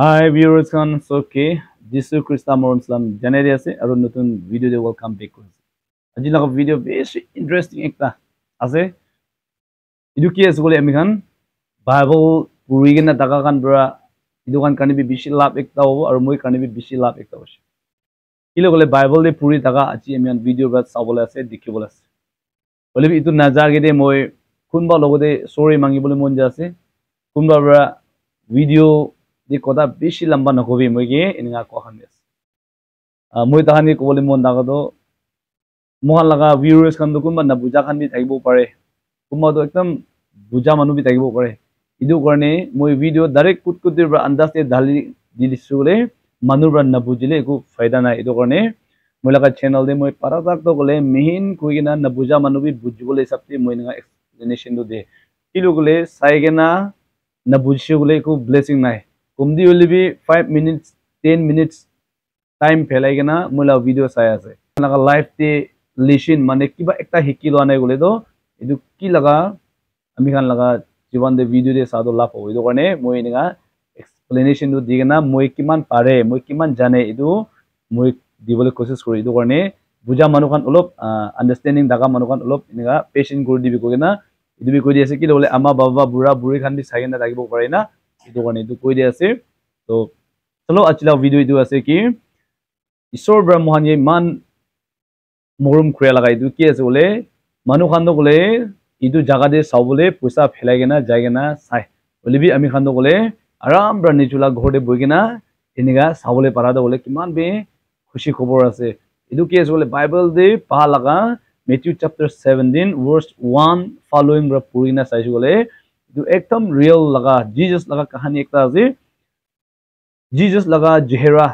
Hi viewers kan okay Jisu Krista Moron Islam janari ase aru notun video de welcome back korse aji laga video beshi interesting ekta ase idu ki ase bole ami kan Bible puri gena daga kan bra idu kan kani bi beshi lab ekta hobo aru moi kani bi beshi lab ekta hobo kile bole Bible de puri daga aji ami kan video bra sabole ase dikhibole ase bole bi itu najage de moi kunba logode sorry mangi bole mon jase kunba bra video di kota beshi lamba nakobi moige ininga ko khamis moi tahani ko bole mon daga do mohan laga viewers kan do kumba na buja khan bi thaibo pare kumba do ekdam buja manu bi thaibo pare idu karne moi video direct put kutir bra andas te dhali dilisule manu bra na bujile ko faida na idu karne moi laga channel de moi paradak to gole mehin kuigina na buja manu bi bujibole sabte moi ninga explanation do de kilu gole saigena na bujishule ko blessing nai kumdi will be 5 minutes 10 minutes time phelai gena mula video sai ase laga live te listen mane kiba ekta hiki lo anai gole do edu ki laga ami kan laga jiban de video de sado lap ho edu karne moi ninga explanation do digena moi kiman pare moi kiman jane edu moi dibole kosis kori edu karne buja manu kan olop understanding daga manu kan olop ninga patient gori dibi kogena edu bi koi di ase ki lole ama baba bura buri kan bi sagena dagibo pare na edu karne edu koi di ase to chalo achila video edu ase ki isor bra mohan ye man morum khria lagai du ki ase bole manu khando gole idu jaga de sabole puisa phelai gena jaigena sai bolibi ami khando gole aram bra nichula ghor de boigena iniga sabole para do gole kiman be khushi khobor ase idu ki ase bole bible de pa laga Matthew chapter 17 verse 1 following bra purina sai gole idu ekdam real laga Jesus laga kahani ekta ase Jesus laga jehera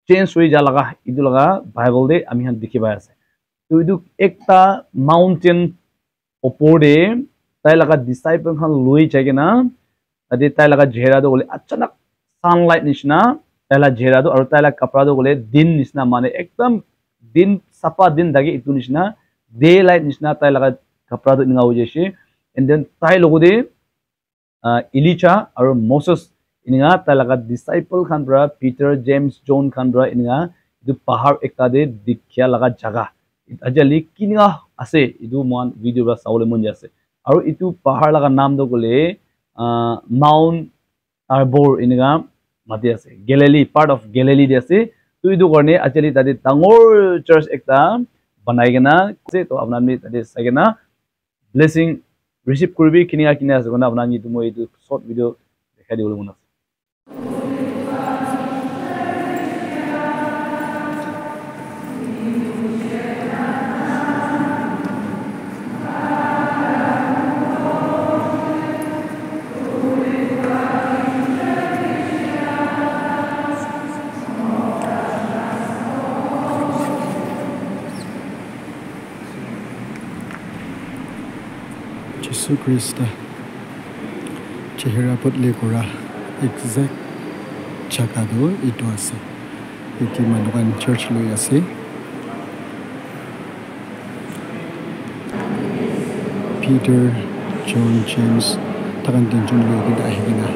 change hoi ja laga idu laga bible de ami han dikhi bai ase to idu ekta mountain opore tai laga disciple khan loi jagena ade tai laga jehera do gole achanak sunlight nishna tai la jehera do aru tai la kapra do gole din nishna mane ekdam din sapa din dagi itu nishna daylight nishna tai laga kapra do ninga hojeshi and then tai logode Elijah aru Moses ininga tai laga disciple khan bra Peter James John khan bra ininga idu pahar ekta de dikhya laga jaga ajali kininga ase idu mon video ba saule mon jase aru itu pahar laga naam do gole Mount Tabor ininga mati ase Galilee part of Galilee de ase tu idu karne ajali tade dangor church ekta banai gena se to apna mi tade sagena blessing receive kurbi kininga kinia ase gona apna ni tu moi itu short video dekhai dibole mon ase Jesu Krista chehra potle kora exact jaga do itu ase iti manukan church loi ase Peter John James takan tinjun loi ke dahina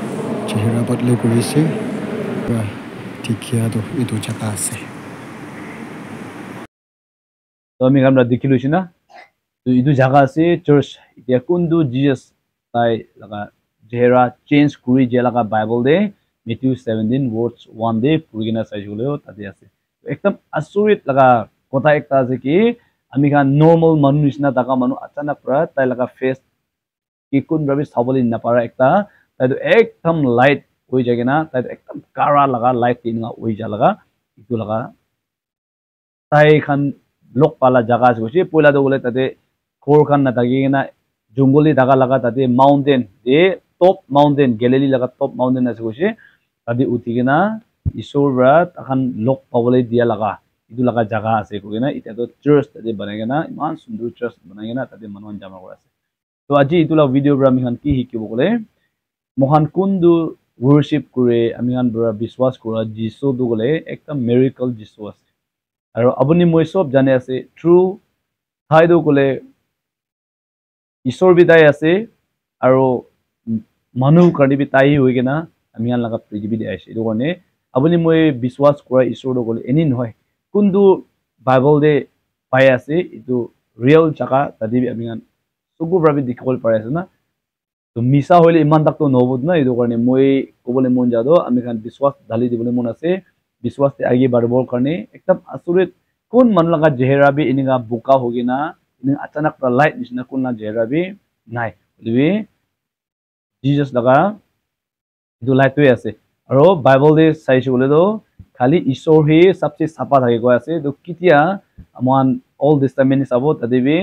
chehra potle korise ba tikia do itu jaga ase to ami gamra dikhilu china to idu jaga ase church itia kundu Jesus tai laga jehra change kuri je laga bible de Matthew 17 verse 1 de purigina sai jule tade ase ekdam asurit laga kota ekta ase ki ami kan normal manu nisna daga manu achanak pra tai laga face ki kun rabi saboli na para ekta tai do ekdam light hoi jagena tai ekdam kara laga light tinga hoi ja laga itu laga tai khan lok pala jaga ase kochi poila do gole tade khor khan na dagina jungoli daga laga tade mountain de top mountain Galilee laga top mountain ase kochi tade utigena isor bra takhan lok pawole dia laga idu laga jaga ase kogena ita to church tade banagena iman sundur church banagena tade manwan jama kora ase to aji itu la video bra mi han ki hikibo gole mohan kundu worship kure ami han bra biswas kora jisu du gole ekta miracle jisu ase aru abuni moi sob jane ase true thaido gole isor bidai ase aru manu karni bi tai hoigena আমি আন লাগা পৃথিৱী দে আইছে এটো কাৰণে আপুনি মই বিশ্বাস কৰা ঈশ্বৰ গলে এনি নহয় কোনটো বাইবেল দে পাই আছে এটো ৰিয়েল জাগা তাদি আমি আন সগু ভাবে দেখিবলৈ পাই আছে না তো মিছা হইলে ইমান তাক তো নহবদ না এটো কাৰণে মই কবলে মন যাদো আমি খান বিশ্বাস ঢালি দিবলৈ মন আছে বিশ্বাস তে আগে বাঢ়বৰ কাৰণে একদম আসুৰিত কোন মান লাগা জেহেৰাবি ইনিগা বুকা হগিনা ইনি আচানক লাইট নিচিনা কোন না জেহেৰাবি নাই লিবি জিজাস লাগা এটো লাইট হৈ আছে আৰু বাইবেল দে চাইছো বলে তো খালি ঈশ্বৰ হে সবচে সাপা থাকে গৈ আছে তো কিতিয়া আমান অল টেষ্টামেন্ট চাব তাদেবি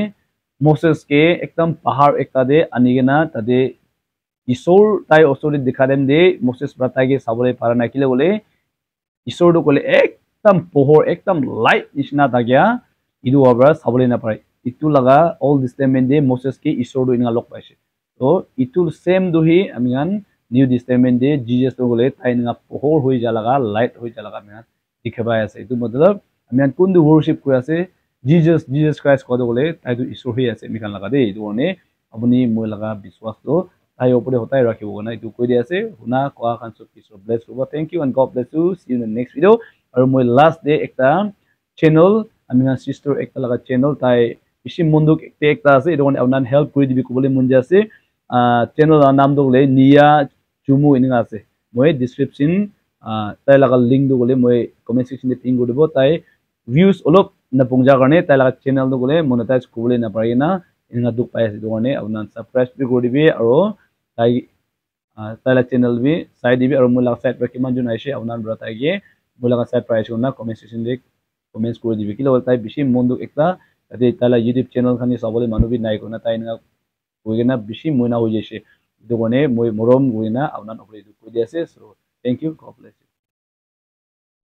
মোসেস के एकदम पहाड़ एकता दे अनिगेना तदे ईश्वर ताई ओसोरी दिखा देम दे मोसेस ब्रातागे साबले पारा नाकिले बोले ईश्वर तो कोले एकदम पोहर एकदम लाइट निशना तागिया इदु अबरा साबले ना पारे इतु लगा ऑल टेस्टामेंट दे मोसेस के ईश्वर दो इना लोक पाइसे तो इतु सेम दोही अमिगान न्यू टेस्टामेंट दे जीसस तो बोले ताई ना पोहर होई जा लगा लाइट होई जा लगा मिना दिखबाय আছে इतु मतलब अमिगान कुन दु वर्शिप कोइ আছে Jesus Christ কত বলে তাই তো ঈশ্বর হই আছে মিখান লাগা দে এই মানে আপনি মই লাগা বিশ্বাস তো তাই উপরে হতাই রাখিব না এটু কই দি আছে হুনা কোয়া খান সব ঈশ্বর ব্লেস করব thank you and God bless you see you in the next video আর মই লাস্ট ডে একটা চ্যানেল আমি না সিস্টার একটা লাগা চ্যানেল তাই বেশি মন্দুক একটা আছে এটা মানে আপনার হেল্প করে দিবি কবলে মন আছে চ্যানেল নাম দলে নিয়া চুমু ইনি আছে মই ডেসক্রিপশন তাই লাগা লিংক দলে মই কমেন্ট সেকশন এ পিন করে দেব তাই ভিউজ অলপ na pungja karne tai la channel do gole monetize kubule na pari na inga duk pai ase do karne apna subscribe bi kori dibi aro tai la channel bi side dibi aro mula side pa kiman jun aise apna bra tai ge mula side price na comment section de comments kori dibi kilo tai bishi monduk ekta ate tai la youtube channel khani sabole manu bi nai kona tai na hoigena bishi moina ho jese do karne moi morom goina apna opre du koi diase so thank you god bless you